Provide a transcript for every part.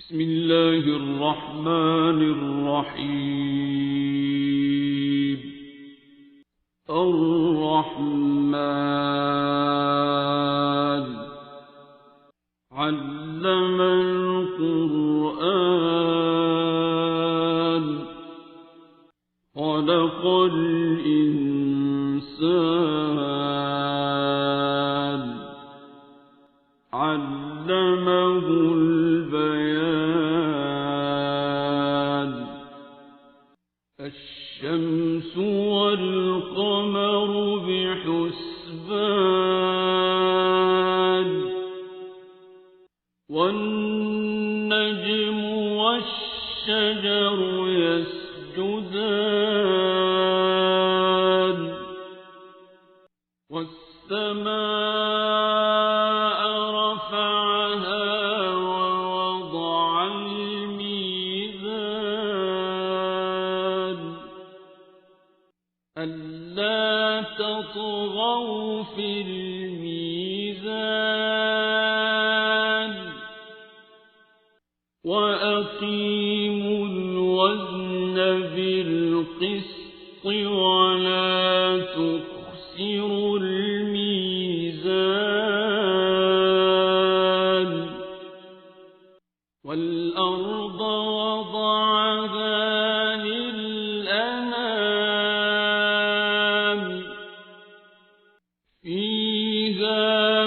بسم الله الرحمن الرحيم. الرحمن علم القرآن خلق الإنسان علمه البيان. الشمس والقمر بحسبان والنجم والشجر يسجدان والسماء رفعها ووضع الميزان ألا تطغوا في الميزان وأقيموا الوزن بالقسط ولا تخسروا الميزان. والأرض وضعها للأنام فيها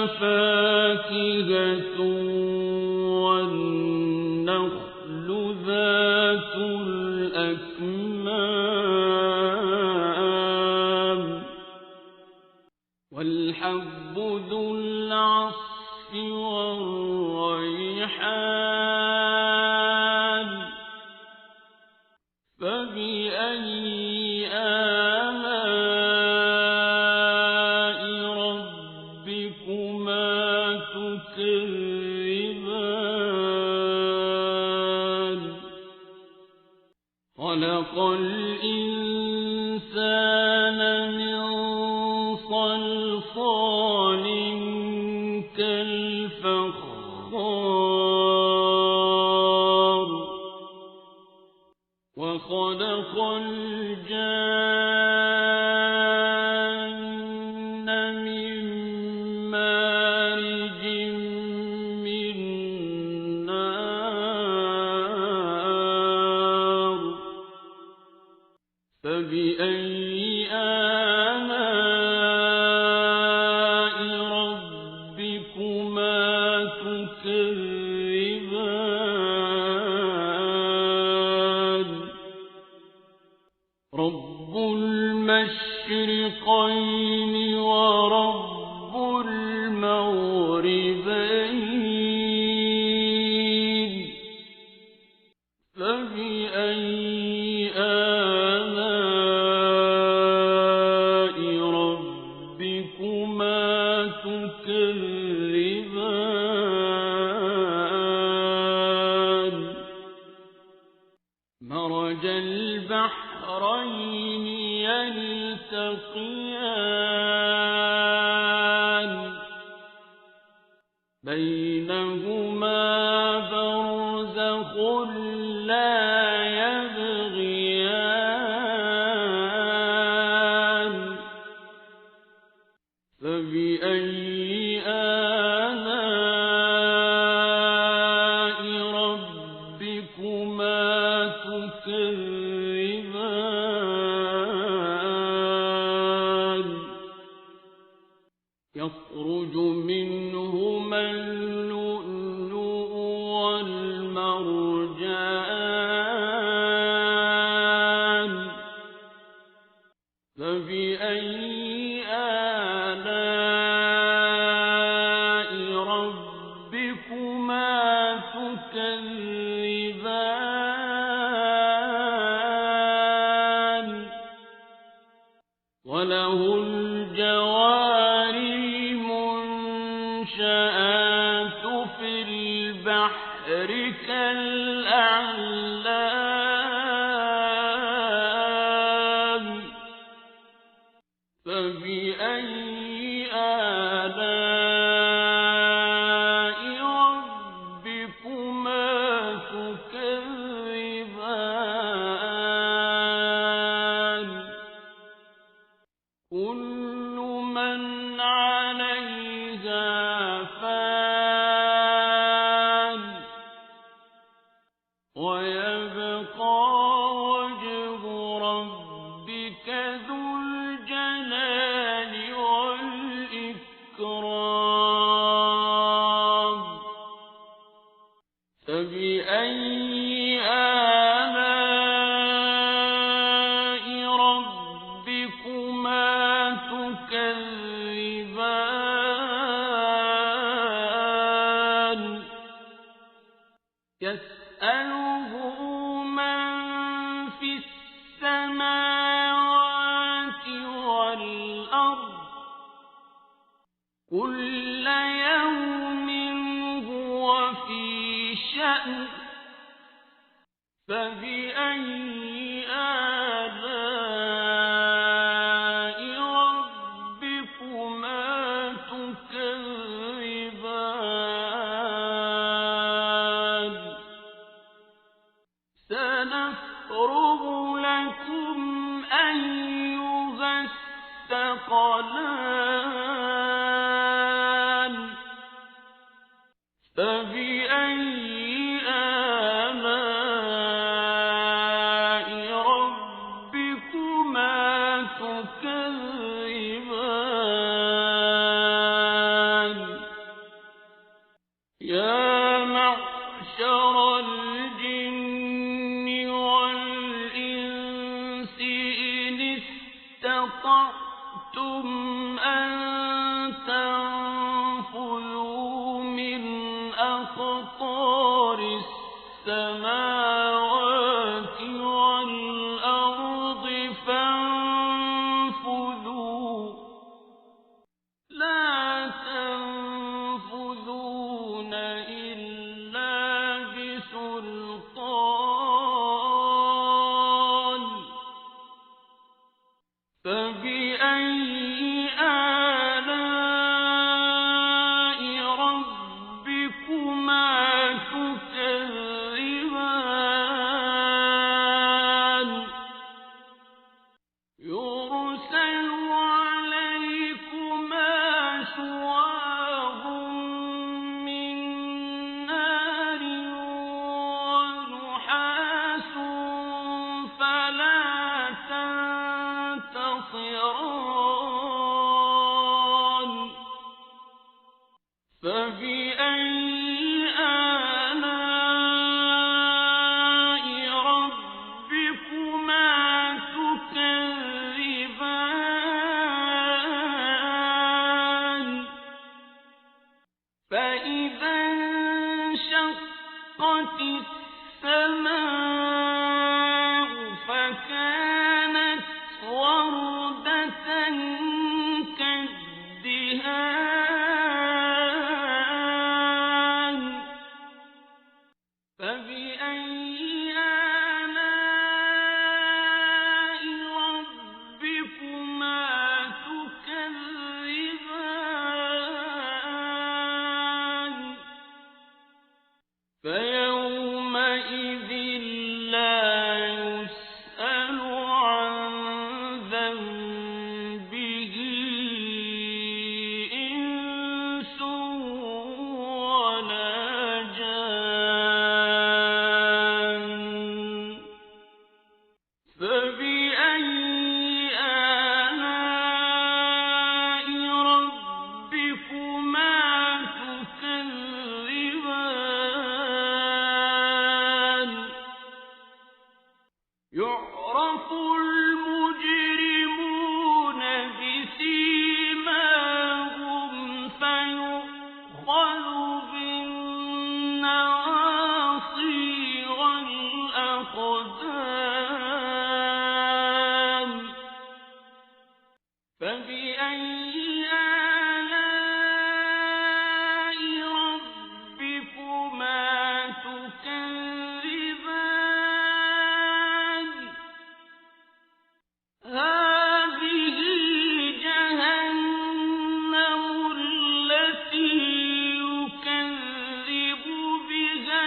فاكهة والنخل ذات الأكمام والحب ذو العصف والريحان. فبأي آلاء ربكما تكذبان. خلق الإنسان من صلصال كالفخار وخلق الجان من مارج من نار. فبأي آلاء ربكما تكذبان. رب المشرقين ورب المغربين. فبأي آلاء ربكما تكذبان. مرج البحرين يلتقيان بينهما برزخ لا يبغيان. فبأي آلاء ربكما تكذبان. يخرج منهما اللؤلؤ والمرجان. فبأي آلاء ربكما تكذبان. وله الجوار المنشآت في البحر كالأعلام. فبأي آلاء ربكما فبأي آلاء ربكما تكذبان يسأله من في السماوات والأرض كل يوم هو في شأن فبأي آلاء ربكما تكذبان سنفرغ لكم أيها الثقلان فبأي آلاء ربكما تكذبان يا معشر الجن والإنس إن استطعتم أن تنفذوا من أقطار السماوات والأرض فانفذوا لا تنفذون إلا بسلطان فبأي آلاء ربكما تكذبان يرسل عليكما شواظ من نار ونحاس فلا تنتصران فبأي آلاء ربكما تكذبان فإذا انشقت السماء فكانت وردة كالدهان فبأي آلاء ربكما تكذبان فيومئذ لا يسأل عن ذنبه إنس ولا جان فبأي آلاء ربكما تكذبان يعرف المجرمون بسيماهم فيؤخذ بالنواصي والأقدام فبأي آلاء ربكما تكذبان هذه جهنم التي يكذب بها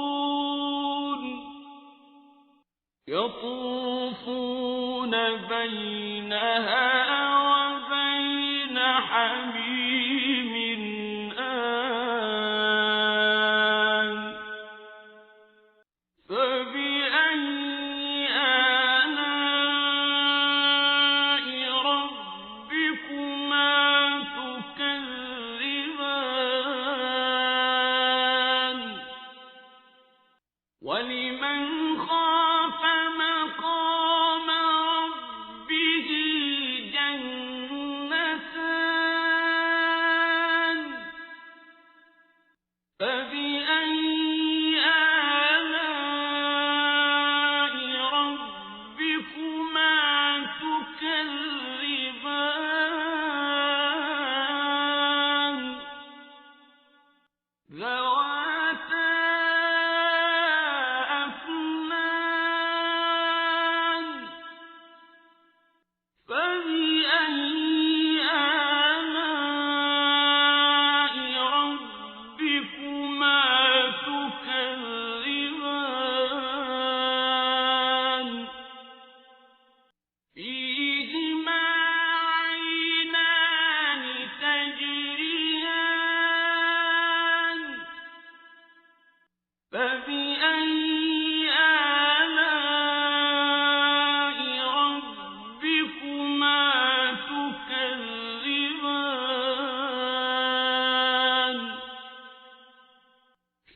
المجرمون يطوفون بينها وبين حميم آن فبأي آلاء ربكما تكذبان فبأي آلاء ربكما تكذبان ذواتا أفنان فبأي آلاء ربكما تكذبان فيهما عينان تجريان فبأي آلاء ربكما تكذبان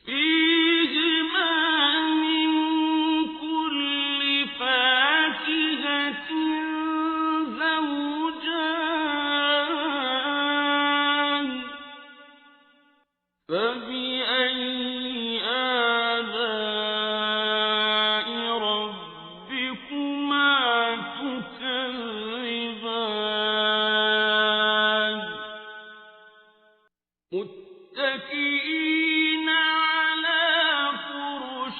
فيهما من كل فاكهة زوجان فبأي آلاء ربكما تكذبان متكئين على فرش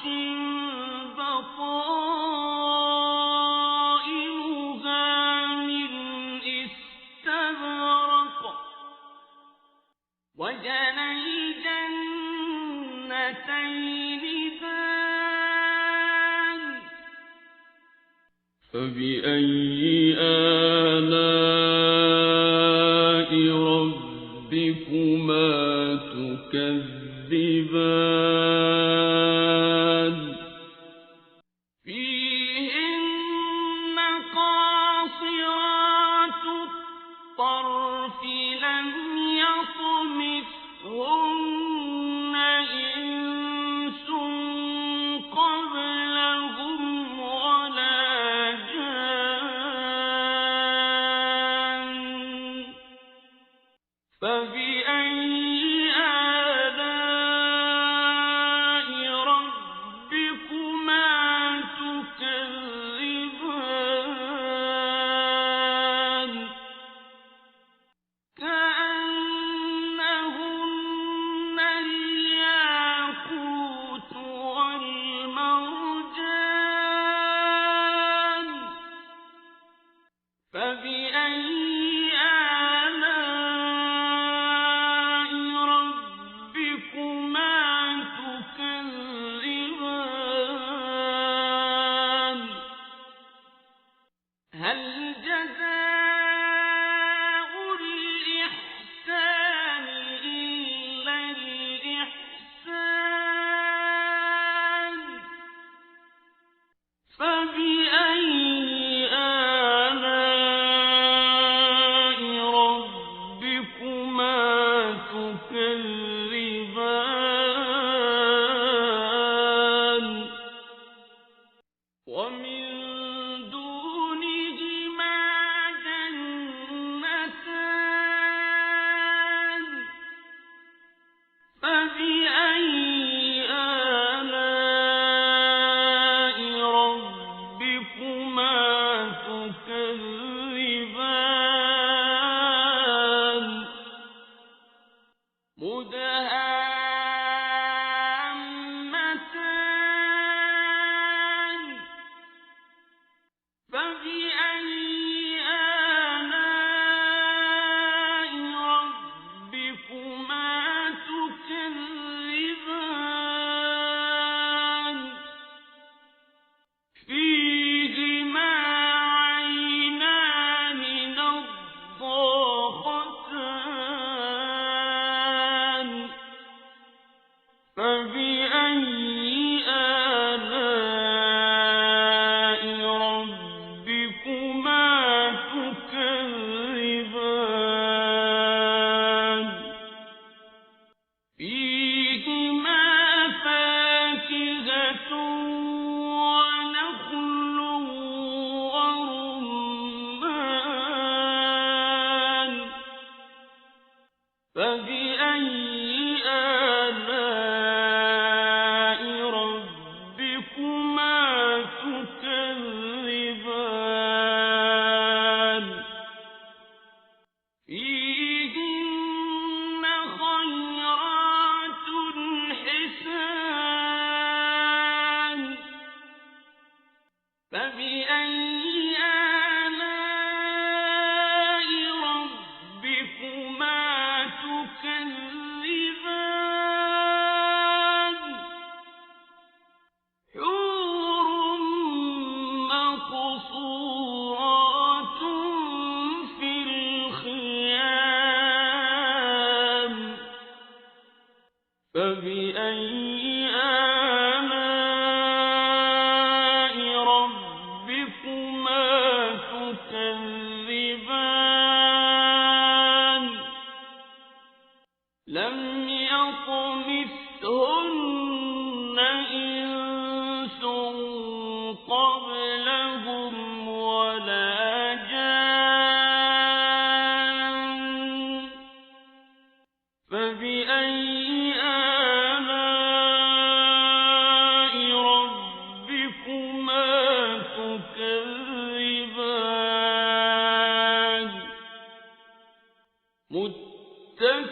بطائنها من استبرق وجنى الجنتين دان فبأي آلاء ربكما تكذبان فيهن قاصرات الطرف لم يطمثهن إنس قبلهم ولا جان فبأي آلاء ربكما تكذبان كأنهن الياقوت والمرجان فبأي آلاء ربكما تكذبان هل جزاء الإحسان إلا الإحسان فبأي آلاء ربكما تكذبان ومن دونهما جنتان فبأي آلاء ربكما تكذبان مدهامتان فبأي آلاء ربكما تكذبان فيهما عينان نضاختان فبأي آلاء ربكما تكذبان لم يطمثهن إنس قبلهم ولا جان فبأي آلاء ربكما تكذبان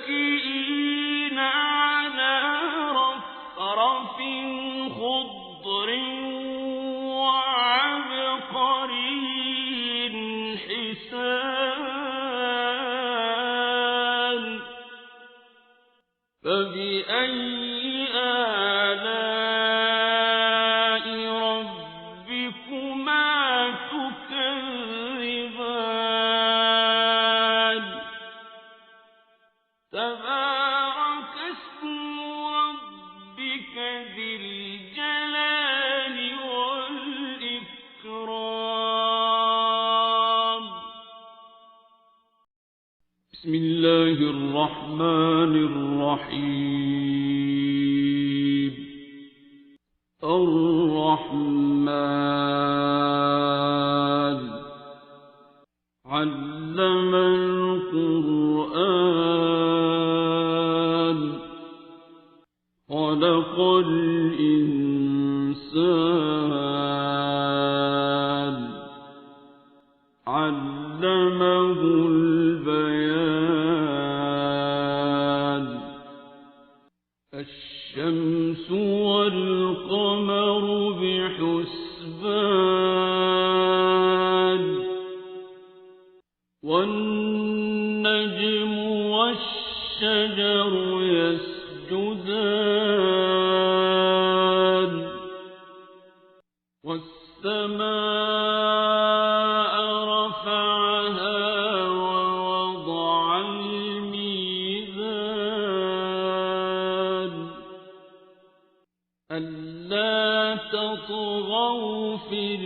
متكئين على رفرف خضر وعبقري حسان فبأي آلاء ربكما تكذبان تبارك اسم ربك ذي الجلال والإكرام بسم الله الرحمن الرحيم الرحمن علم القرآن خلق الإنسان علمه البيان الشمس والقمر بحسبان والنجم والشجر يسجدان والسماء رفعها ووضع الميزان ألا تطغوا في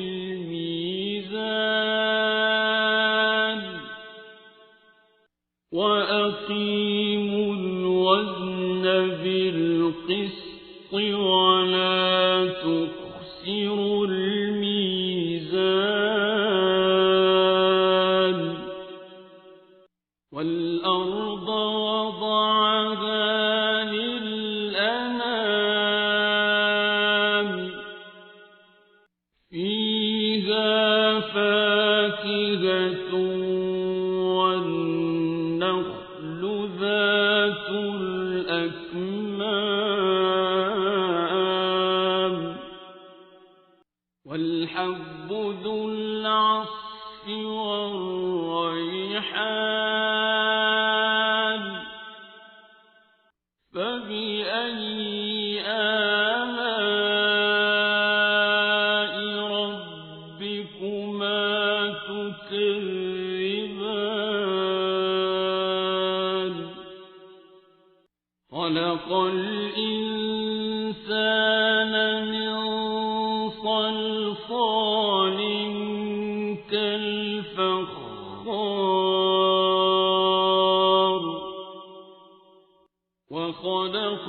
الميزان وأقيموا الوزن بالقسط ولا تخسروا الميزان والأرض وضعها للأنام فيها فاكهة والنخل ذات الأكمام والحب ذو العصف والريحان فبأي آلاء ربكما تكذبان خلق الإنسان من صلصال كالفخار وخلق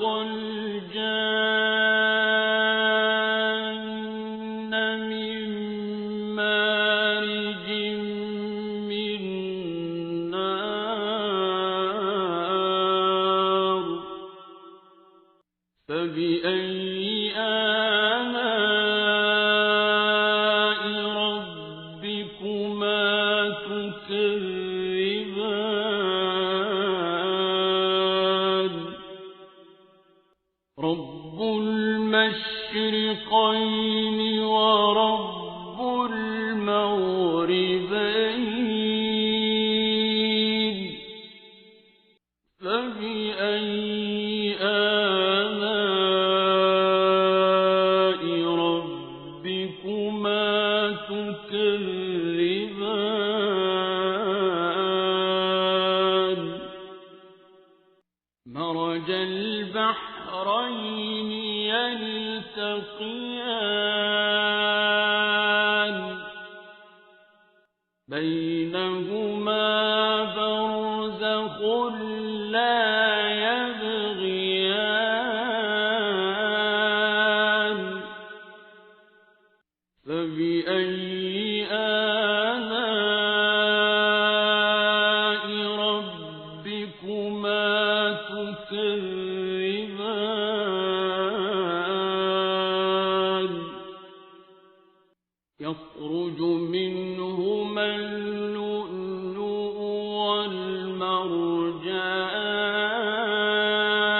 الجان من مارج من نار فبأي آلاء ربكما تكذبان رب المشرقين ورب المغربين فبأي آلاء ربكما تكذبان مرج البحرين البحرين يلتقيان بينهما برزخ لا يبغيان فبأي آلاء ربكما تكذبان يخرج منهما اللؤلؤ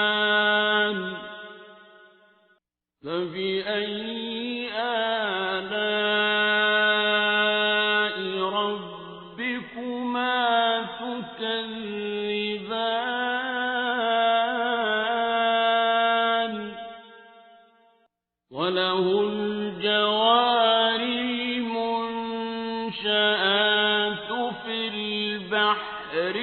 والمرجان فبأي آلاء ربكما تكذبان وله الجوار المنشآت في البحر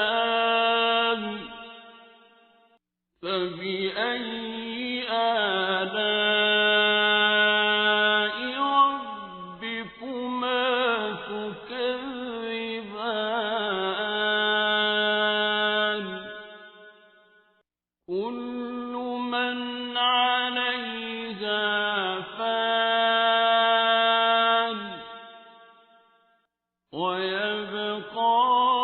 كالأعلام فبأي آلاء ربكما تكذبان كل من عليها فان ويبقى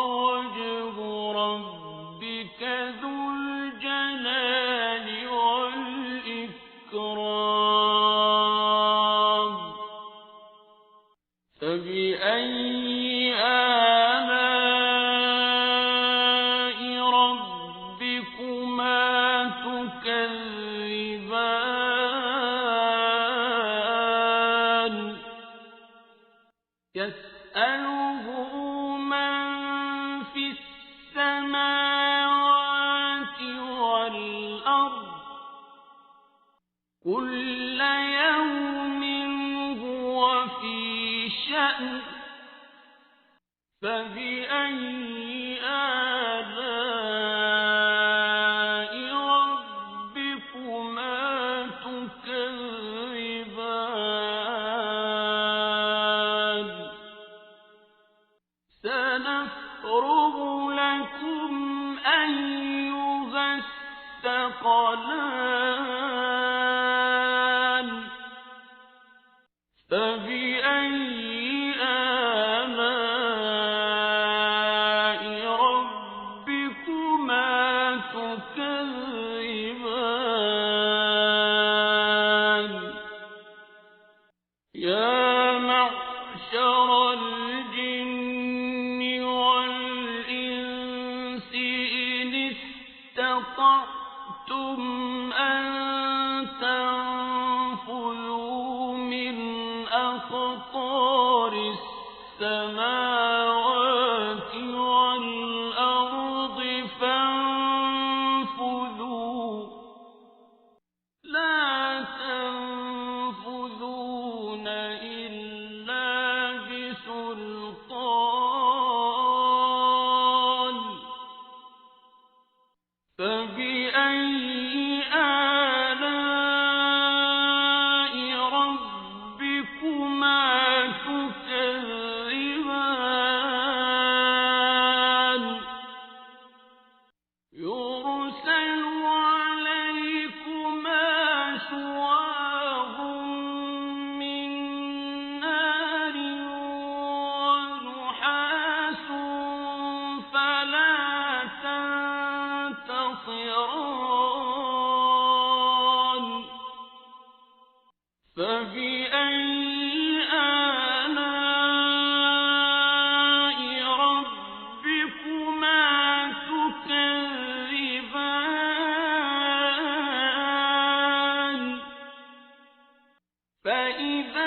وجه ربك ذو الجلال والإكرام فبأي آلاء ربكما تكذبان يسأله من في السماوات والأرض كل يوم هو في شأن فبأي آلاء ربكما تكذبان سنفرغ لكم أيها الثقلان فبأي آلاء ربكما تكذبان يا معشر الجن والإنس إن استطعتم أن تنفذوا من أقطار السماوات والأرض فانفذوا لا تنفذون إلا بسلطان فبأي آلاء ربكما تكذبان يرسل عليكما شواظ من نار ونحاس فلا تنتصران فبأي آلاء ربكما تكذبان فإذا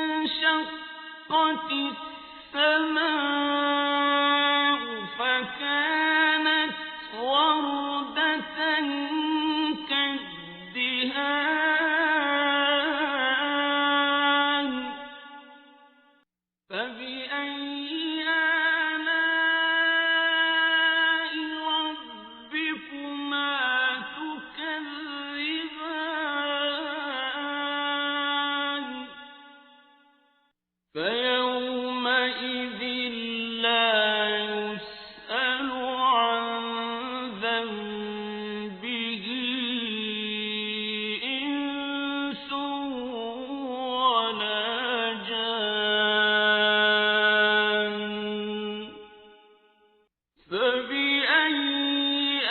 انشقت السماء فكانت وردة فبأي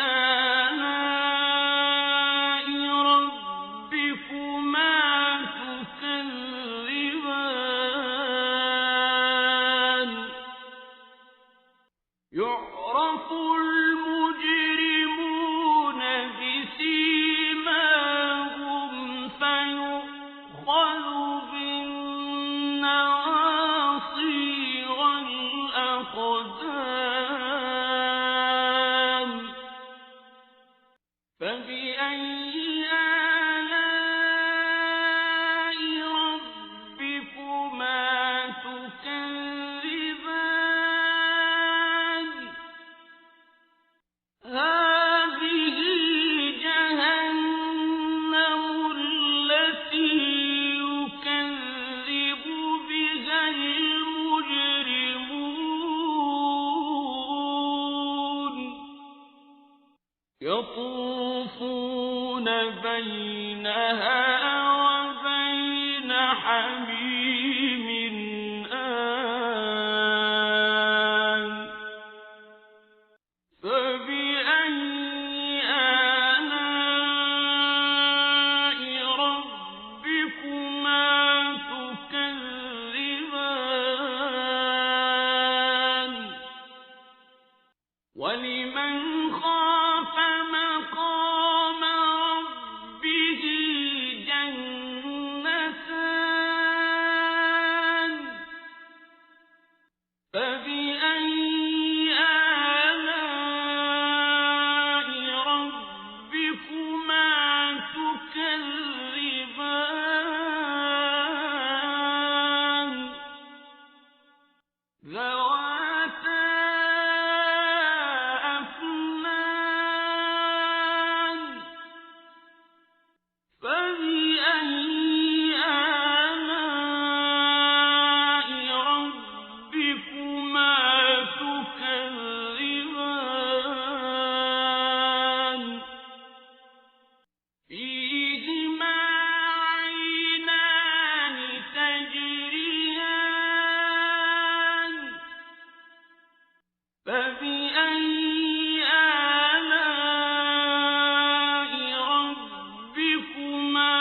آلاء ربكما تكذبان يعرف المجرمون بسيماهم فيؤخذ بالنواصي والأقدام فبأي آلاء ربكما تكذبان هذه جهنم التي يكذب بها المجرمون يطوفون بينها وبين حميم آن فبأي آلاء ربكما تكذبان ولمن خاف مقام ربه جنتان فبأي آلاء ربكما تكذبان ذواتا أفنان فبأي آلاء ربكما تكذبان فيهما عينان تجريان فبأي آلاء ربكما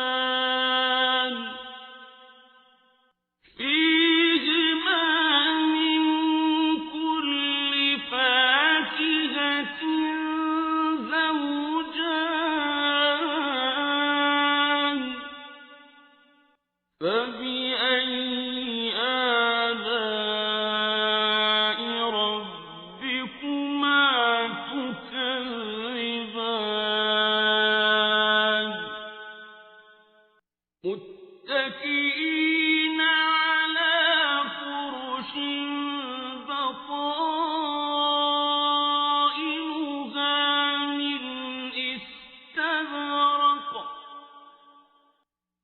تكذبان فيهما من كل فاكهة زوجان فبأي آلاء ربكما تكذبان متكئين على فرش بطائنها من استبرق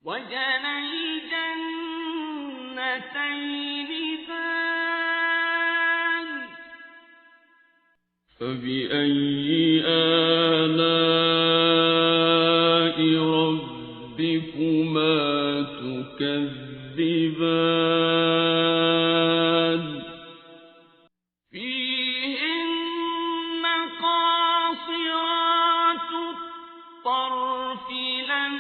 وجنى الجنتين دان فبأي آلاء ربكما تكذبان فيهن قاصرات الطرف لم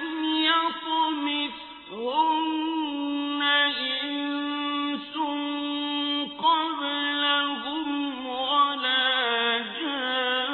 يطمثهن إنس قبلهم ولا جان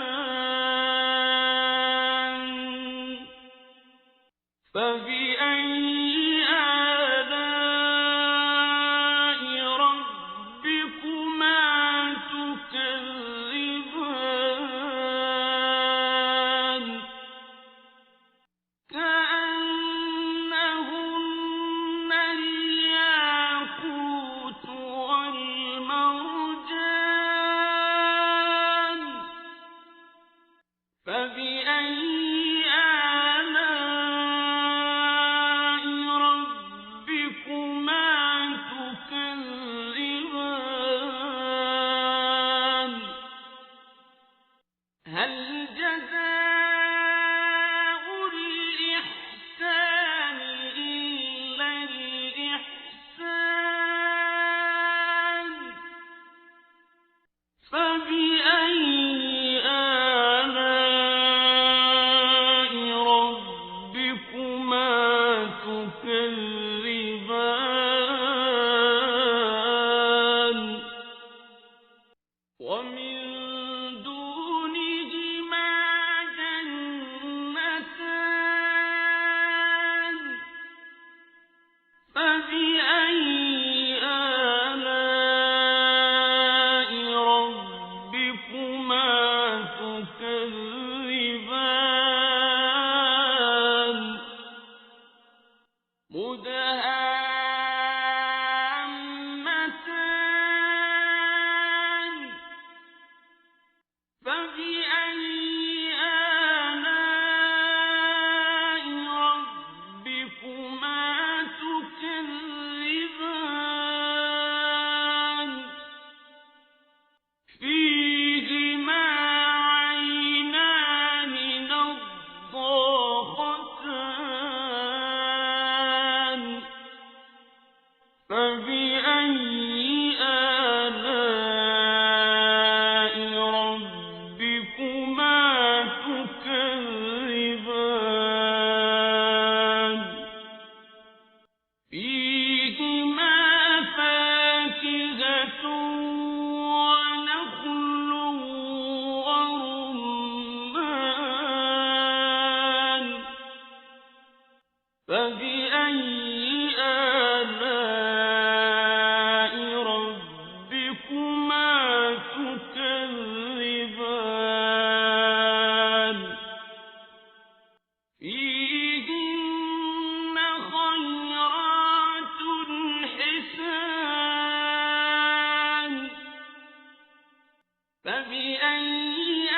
فبأي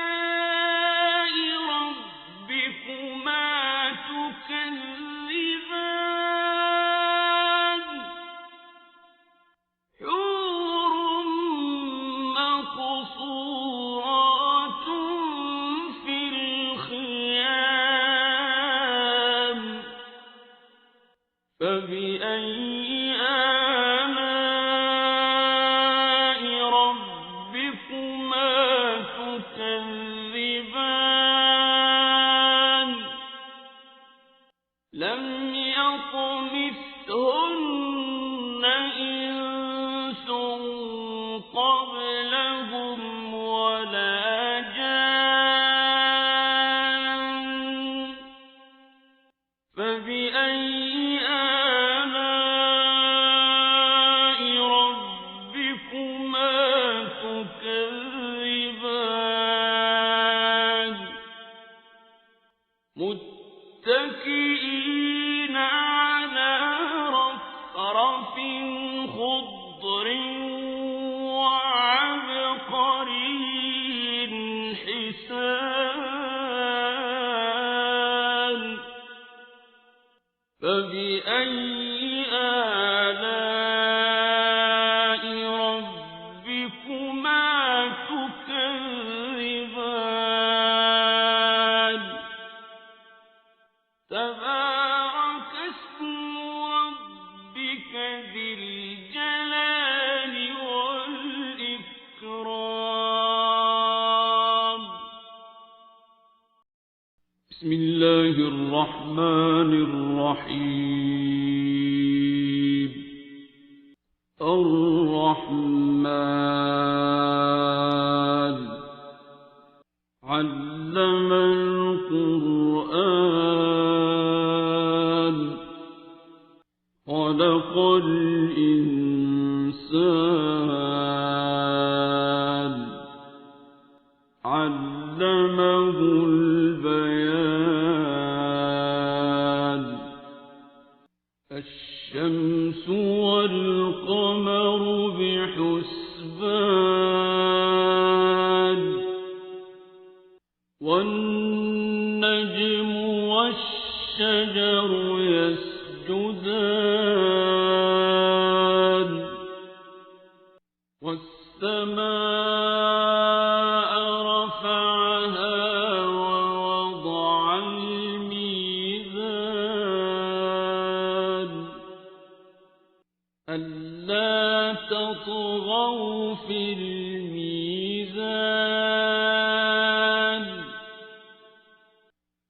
آلاء ربكما تكذبان حور مقصورات في الخيام فبأي آلاء ربكما تكذبان لم يطمثهن إنس قبلهم ولا جان فبأي آلاء ربكما تكذبان متكئين على رفرف خضر وعبقري حسان فبأي آلاء ربكما تكذبان تبارك اسم ربك ذي الجلال والإكرام بسم الله الرحمن الرحيم الرحمن علم القرآن خلق الإنسان علمه البيان الشمس والقمر بحسبان والنجم والشجر يسجدان والسماء رفعها ووضع الميزان ألا تطغوا في الميزان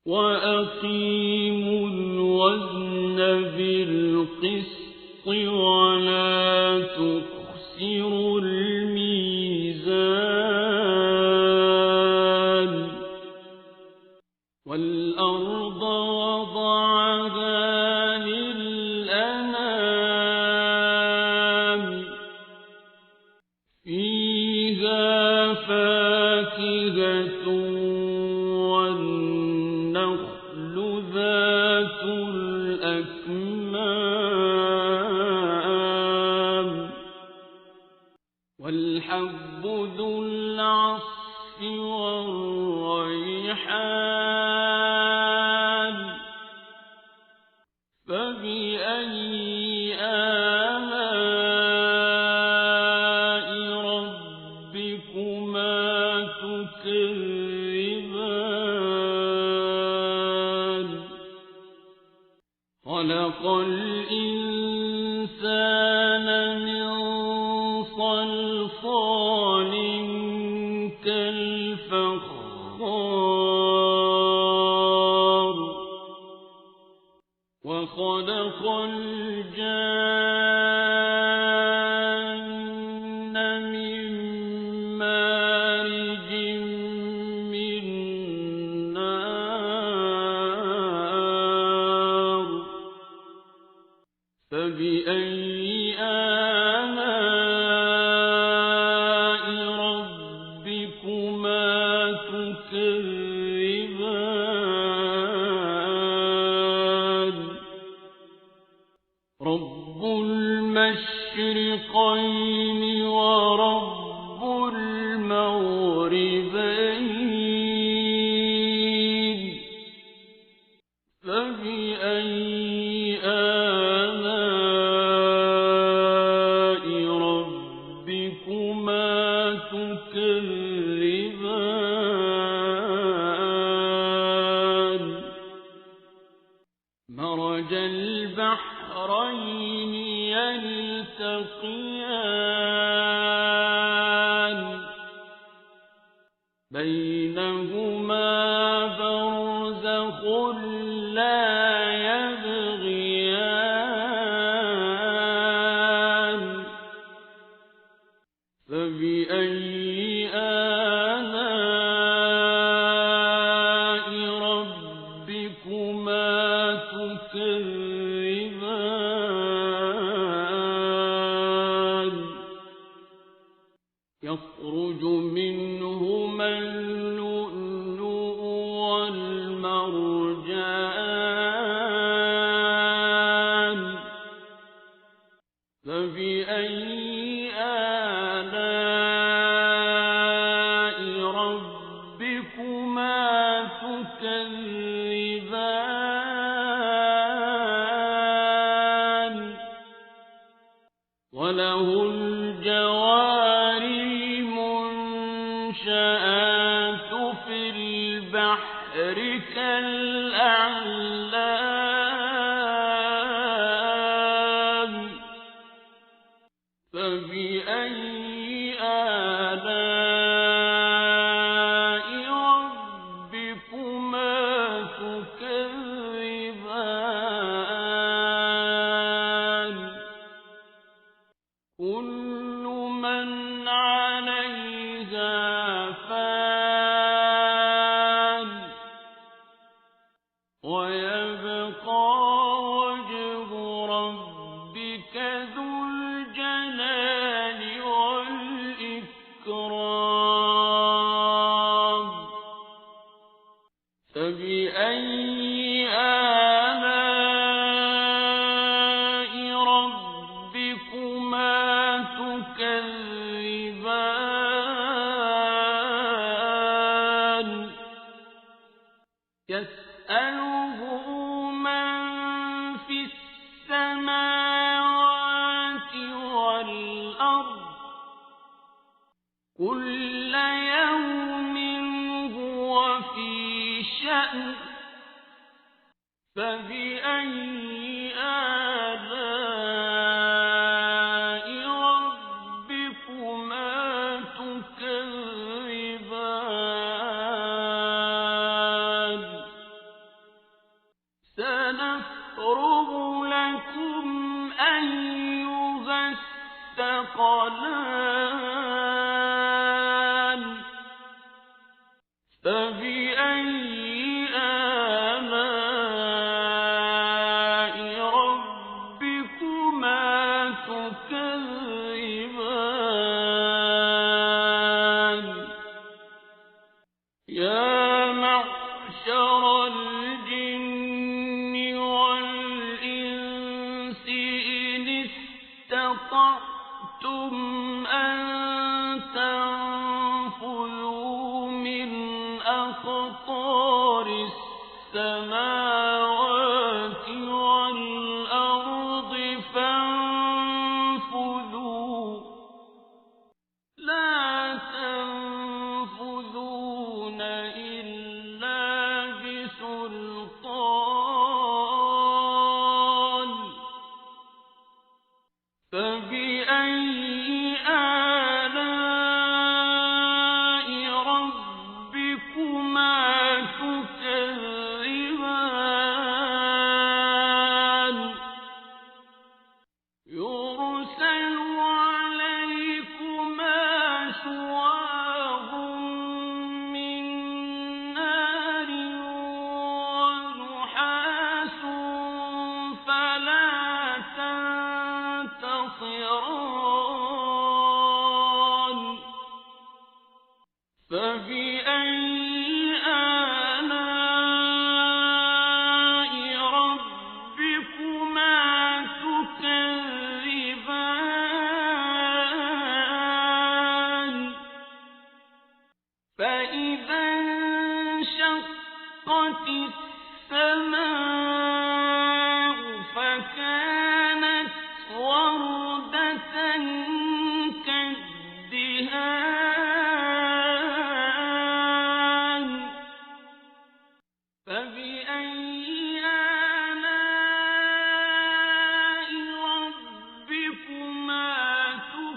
وأقيموا الوزن بالقسط ولا تخسروا الميزان والأرض وضعها للأنام فيها فاكهة والنخل ذات الأكمام والحب ذو العصف والريحان فبأي آلاء ربكما تكذبان خلق الإنسان من صلصال كالفخار وخلق الجان من مارج من نار فبأي آلاء ربكما تكذبان رب المشرقين ورب بينهما برزخ لا يبغيان فبأي آلاء ربكما تكذبان يخرج منهما اللؤلؤ والمرجان فبأي آلاء ربكما تكذبان وله الجوار المنشآت في البحر كالأعلام فبأي آلاء ربكما تكذبان كل من عليها فان ويبقى وجه ربك ذو الجلال والإكرام فبأي آلاء ربكما تكذبان يسأله من في السماوات والأرض كل يوم هو في شأن فبأي آلاء ربكما تكذبان سنفرغ لكم أيها الثقلان فبأي آلاء ربكما تكذبان يا معشر الجن والإنس إن استطعتم أن تنفذوا من أقطار السماوات والأرض فانفذوا لا تنفذون إلا بسلطان فبأي آلاء ربكما تكذبان يرسل عليكما شواظ من نار ونحاس فلا تنتصران فبأي آلاء ربكما تكذبان فإذا انشقت السماء فكانت وردة كالدهان فبأي آلاء ربكما تكذبان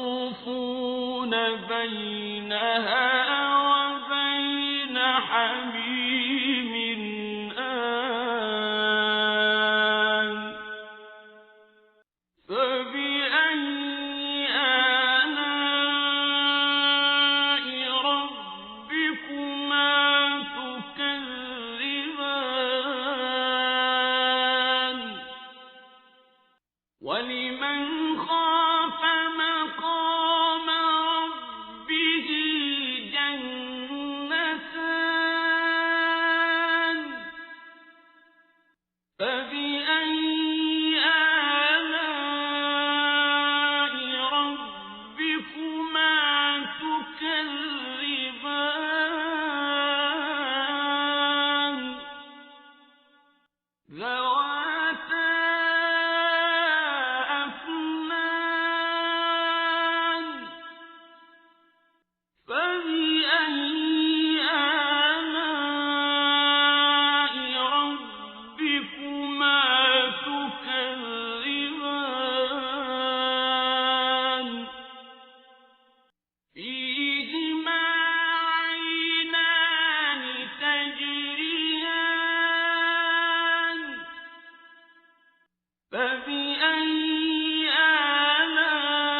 يطوفون بينها وبين حميم آن فبأي آلاء ربكما تكذبان ولمن خاف مقام ربه جنتان فبأي آلاء ربكما تكذبان ذواتا أفنان فبأي آلاء ربكما تكذبان فيهما عينان تجريان فبأي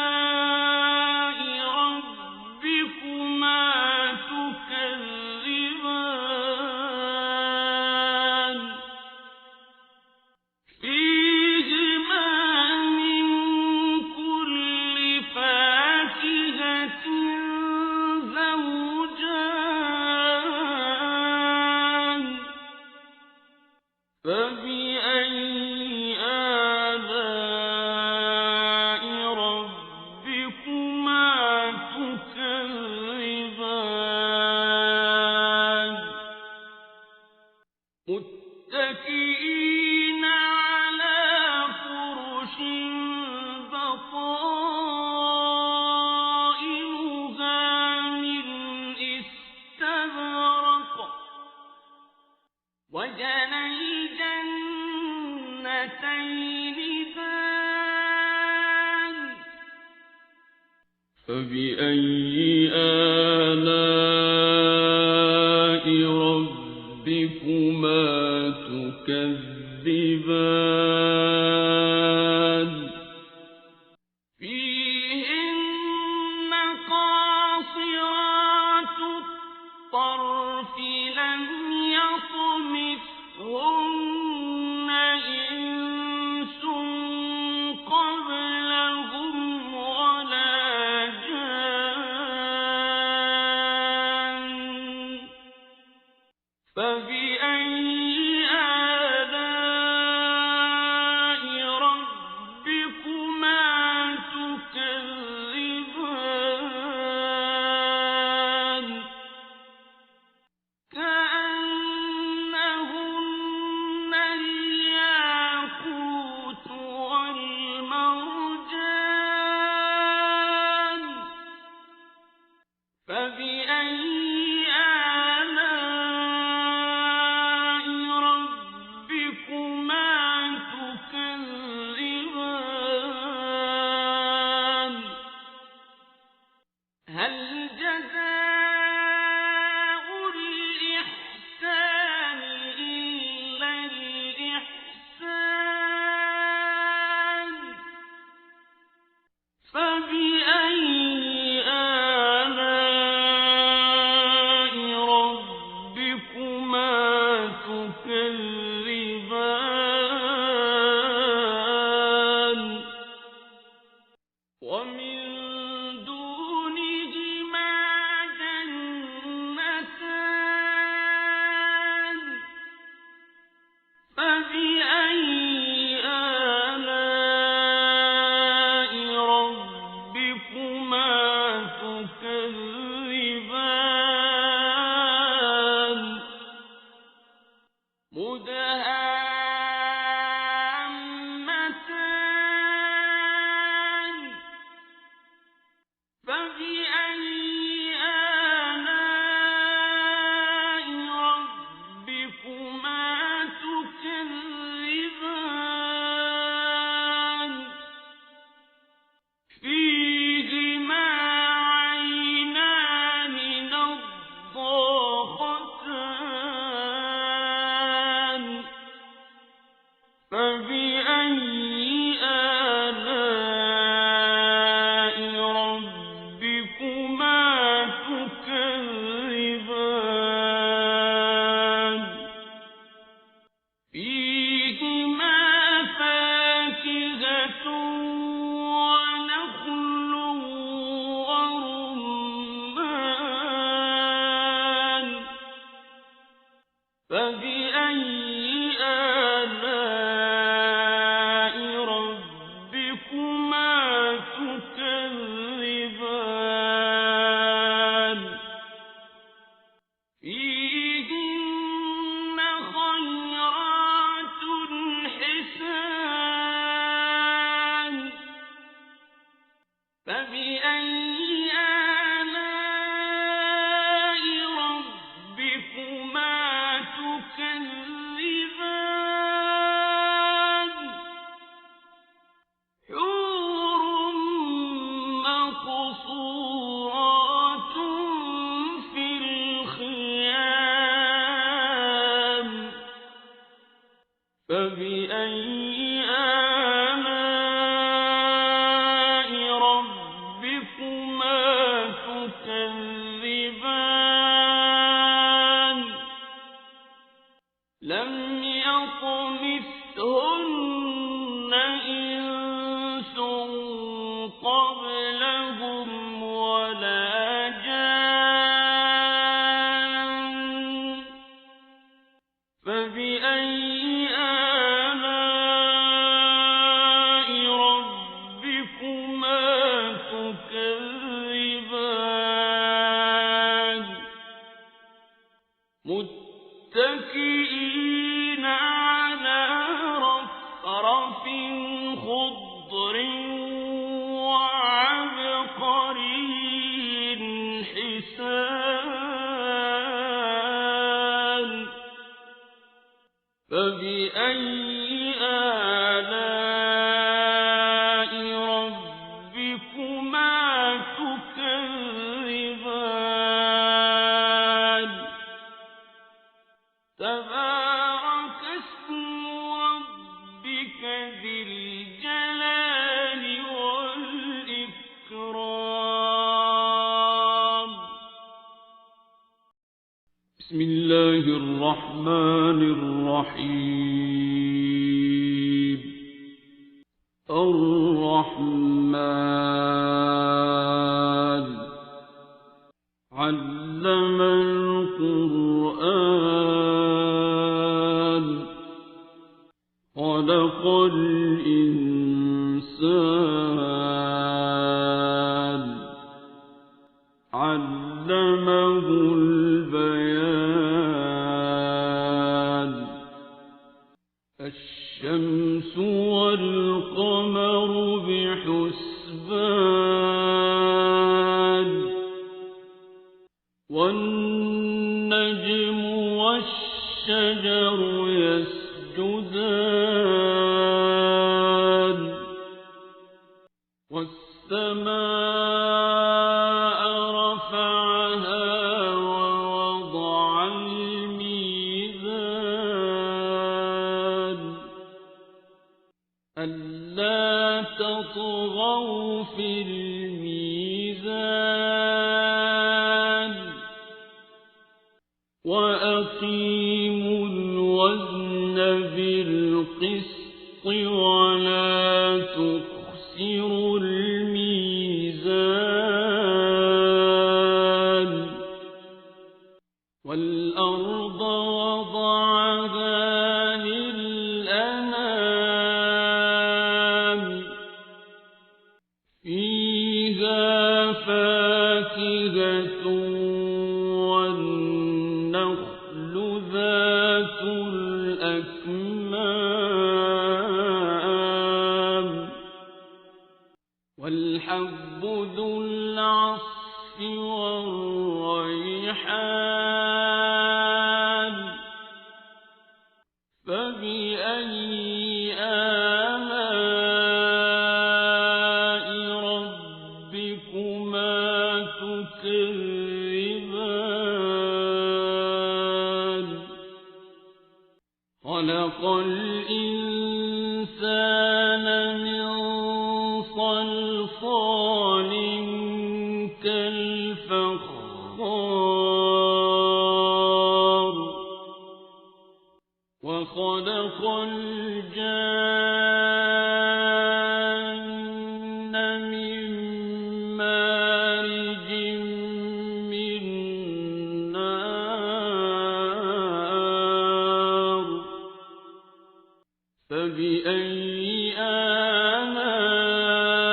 آلاء ربكما تكذبان فيهما من كل فاكهة زوجان فبأي آلاء ربكما تكذبان متكئين على فرش بطائنها من استبرق وجنى الجنتين دان فبأي آلاء ربكما تكذبان فيهن قاصرات الطرف لم يطمثهن إنس قبلهم ولا جان فبأي آلاء ربكما تكذبان كأنهن الياقوت والمرجان فبأي آلاء ربكما تكذبان هل جزاء الإحسان إلا الإحسان فبأي آلاء ربكما تكذبان ومن دونهما بسم الله الرحمن الرحيم. الرحمن علم القرآن خلق الإنسان علمه البيان الشمس والقمر بحسبان والنجم والشجر يسجدان والسماء رفعها ووضع الميزان ألا تطغوا في الميزان وأقيموا الوزن بالقسط ولا تخسروا الميزان والأرض وضعها للأنام فيها فاكهة والنخل ذات الأكمام والحب ذو العصف والريحان فبأي آلاء ربكما تكذبان خلق الإنسان من صلصال كالفخار وخلق الجان من مارج من نار فبأي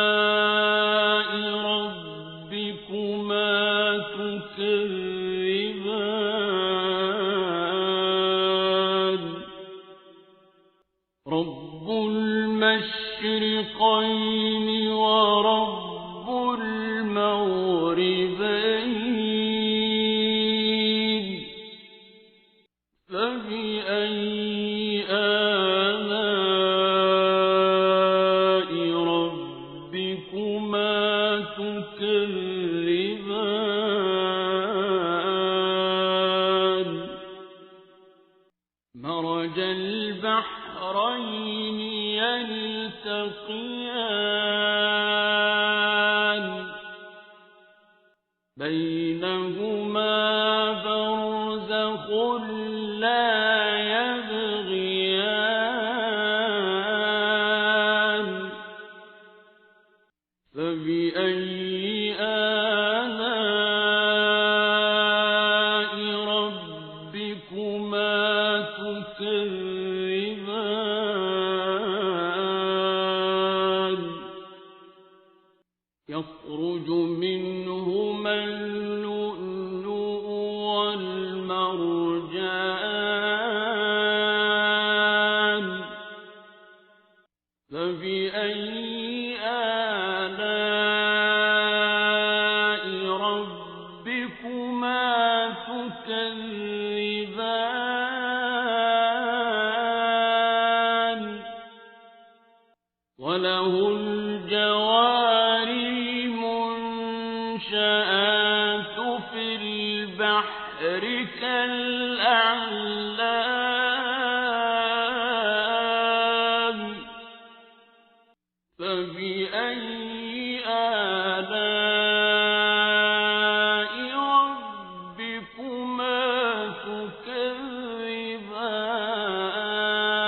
آلاء ربكما تكذبان رب المشرقين ورب المغربين فبأي آلاء ربكما تكذبان مرج البحرين يلتقيان بينهما برزخ لا يبغيان فبأي آلاء ربكما تكذبان يخرج منهما اللؤلؤ والمرجان فبأي آلاء ربكما تكذبان وله الجوار المنشآت في البحر كالأعلام فبأي آلاء ربكما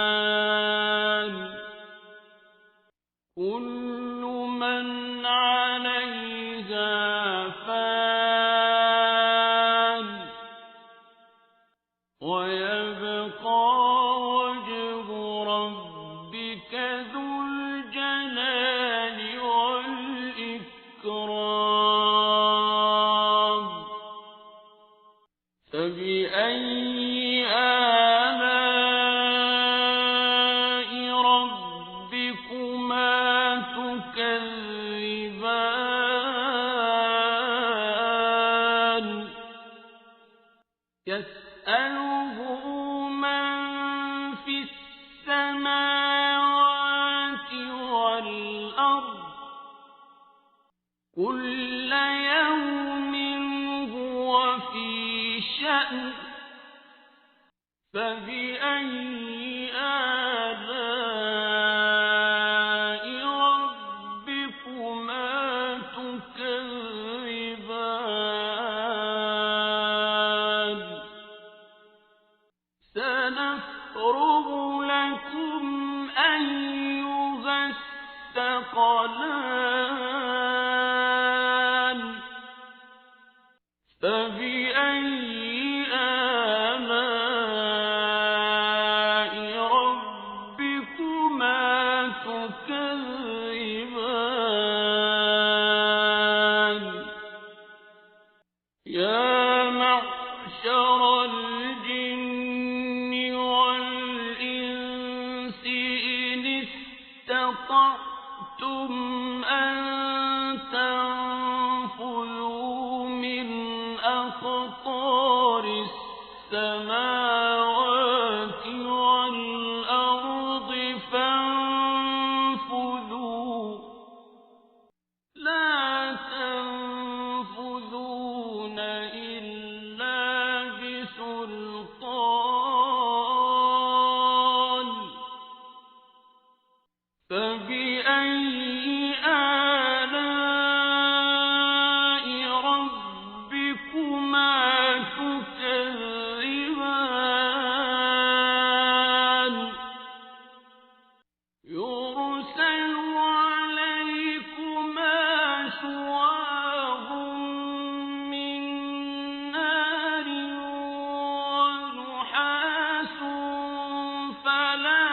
تكذبان كل من عليها فان ويبقى وجه ربك ذو الجلال والإكرام فبأي آلاء ربكما تكذبان يسأله من في السماوات والأرض كل يوم هو في شأن فبأي آلاء ربكما تكذبان سنفرغ لكم أيها الثقلان فبأي آلاء ربكما تكذبان يا معشر الجن والإنس إن استطعتم أن تنفذوا أقطار السماوات والأرض فانفذوا لا تنفذون إلا بسلطان فبأي آلاء ربكما تكذبان يرسل عليكما شواظ من نار ونحاس فلا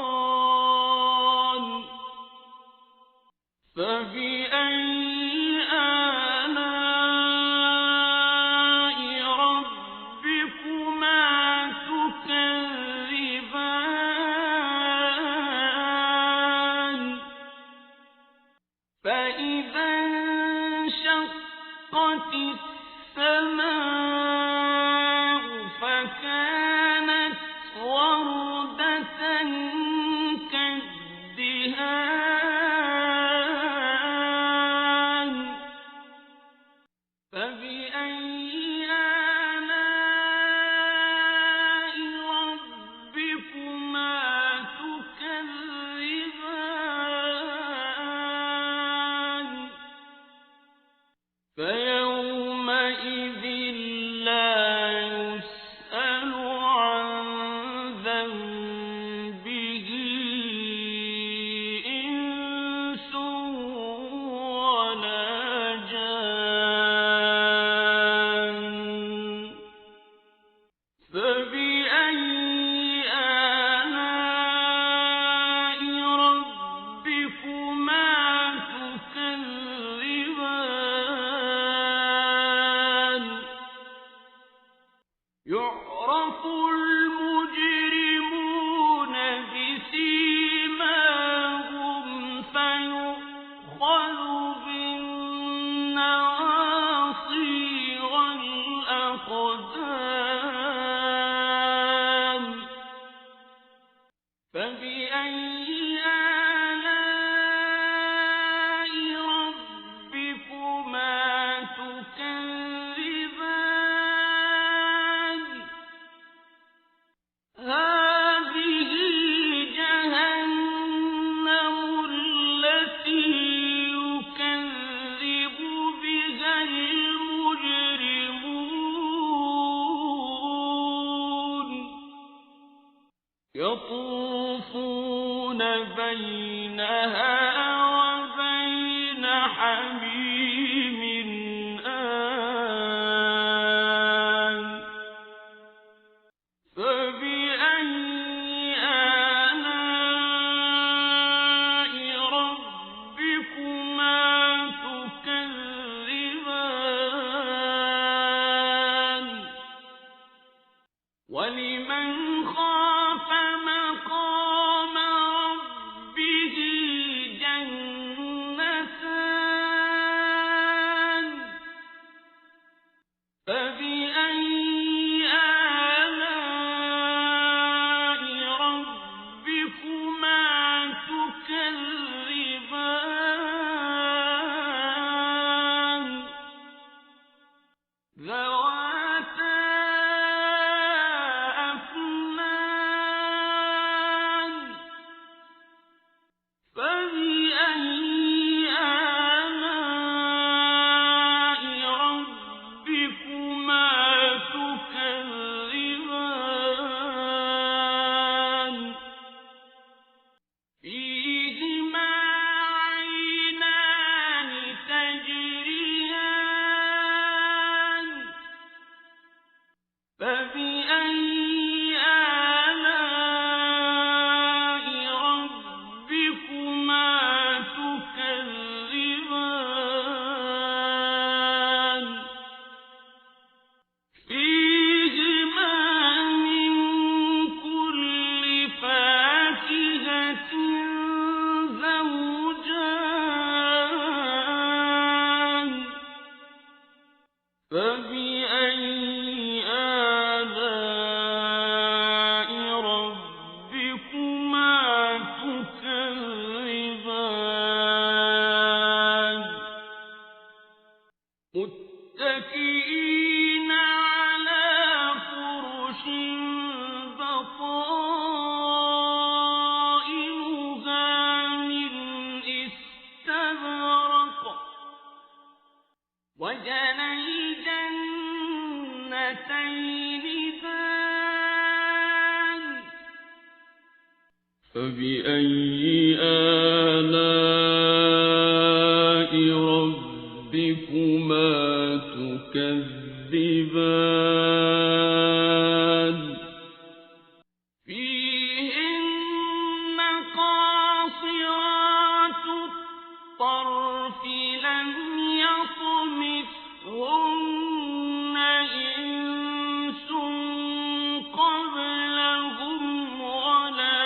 تنتصران فبأي آلاء ربكما تكذبان فإذا انشقت السماء فكانت وردة كالدهان فبأي آلاء ربكما تكذبان فيومئذ لا يسأل عن ذنبه إنس ولا جان فبأي آلاء ربكما تكذبان يعرف المجرمون بسيماهم فيؤخذ بالنواصي والأقدام فبأي آلاء ربكما تكذبان هذه جهنم التي يكذب بها المجرمون يطوفون بينها وبين حميم آن فبأي آلاء ربكما تكذبان ولمن خاف مقام ربه جنتان فبأي آلاء ربكما تكذبان متكئين على فرش بطائنها من استبرق وجنى الجنتين دان فبأي آلاء ربكما تكذبان فيهن قاصرات الطرف لم يطمثهن إنس قبلهم ولا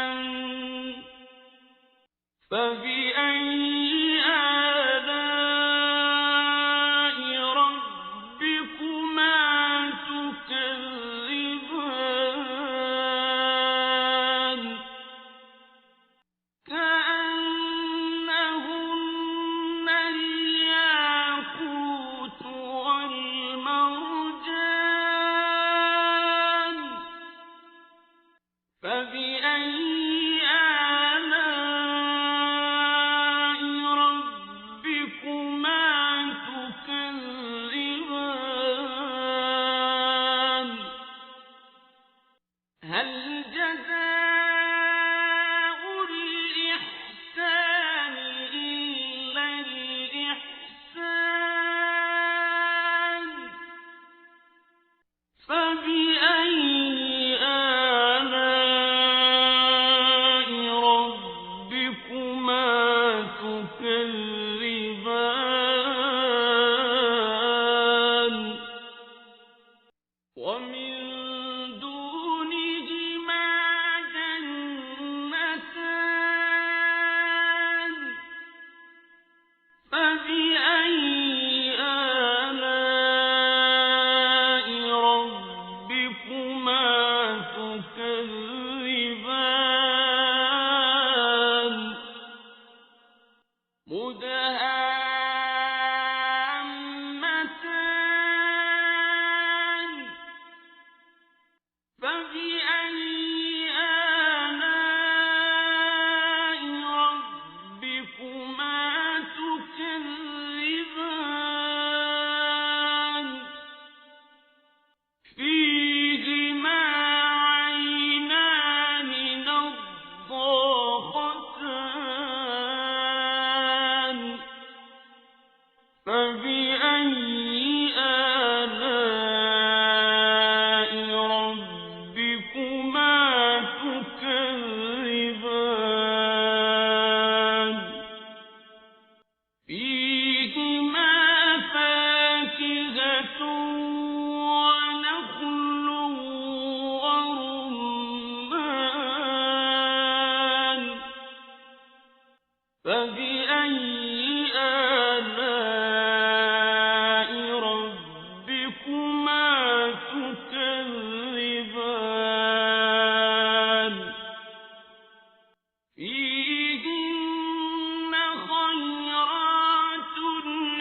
جان فبأي آلاء ربكما تكذبان كأنهن الياقوت والمرجان فبأي آلاء ربكما تكذبان هل جزاء الإحسان إلا الإحسان فبأي آلاء ربكما تكذبان ومن دونهما جنتان فبأي آلاء ربكما تكذبان مدهامتان فبأي آلاء ربكما تكذبان فيهما عينان نضاختان فبأي آلاء ربكما تكذبان فيهما فاكهة ونخل ورمان فبأي آلاء ربكما تكذبان فيهن خيرات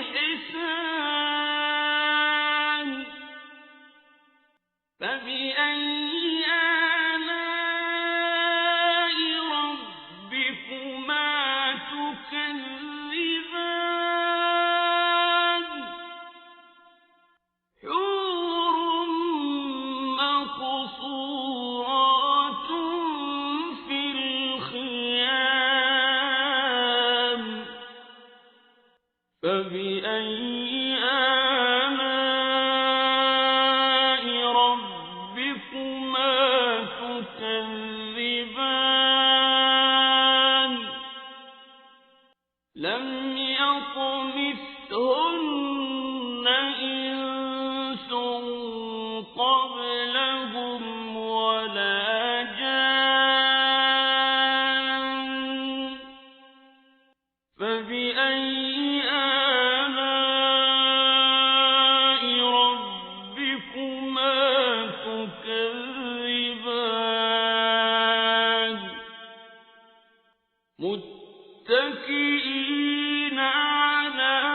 حسان فبأي آلاء ربكما تكذبان حور مقصورات في الخيام فبأي آلاء ربكما تكذبان لم يطمثهن إنس قبلهم ولا جان فبأي متكئين على